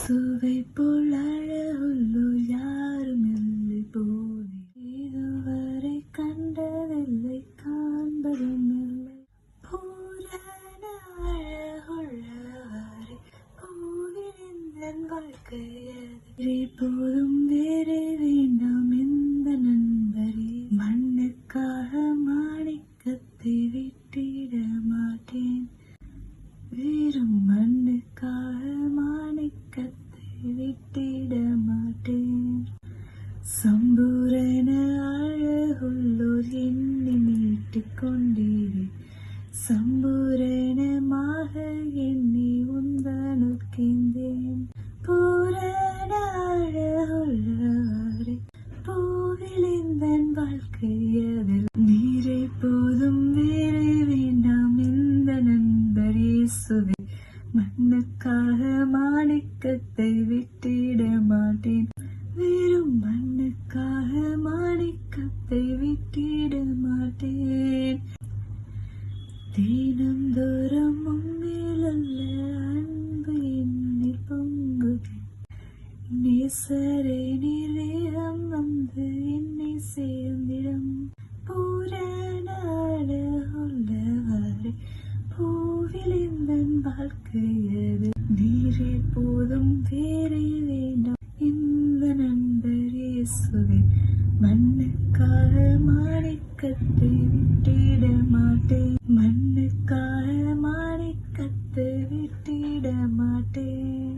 சுவை போல் அழகுள்ளோர் யாரும் இல்லை போலே, இதுவரை கண்டதில்லை காண்பதும் இல்லை. பூரண அழகுள்ளவரை பூவிழிந்தன் வாழ்க்கையது போதும் வேறு வேண்டாம் எந்த நண்பரே. மண்ணுக்காக மாணிக்கத்தை விட்டிட மாட்டேன், வெறும் மண்ணுக்காக மாணிக்கத்தை விட்டிட மாட்டேன். சம்பூரண அழகுள்ளோர் எண்ணி மீட்டுக் கொண்டீரே, சம்பூரணமாக எண்ணி உந்தனுக்கின்றேன். பூரண அழகுள்ளவரை பூவிழிந்தன் வாழ்க்கையதில் நீரை போதும் வேறு வேண்டாம் இந்த நண்பர் இயேசுவே. மண்ணுக்காக மாணிக்கத்தை விட்டிட மாட்டேன், வெறும் மண்ணுக்காக மாணிக்கத்தை விட்டிட மாட்டேன். தினந்தோறும் உண்மையிலுள்ள அன்பு என்னில் பொங்குதே, நேசரே நீர் வேகம் வந்து என்னை சேர்ந்திடும். பூரண அழகுள்ளவரை பூவிழிந்தன் வாழ்க்கையது நீரே போதும் வேறே வேண்டாம் இந்த நண்பர் இயேசுவே. மண்ணுக்காக மாணிக்கத்தை விட்டிட மாட்டேன், மண்ணுக்காக மாணிக்கத்தை விட்டிட மாட்டேன்.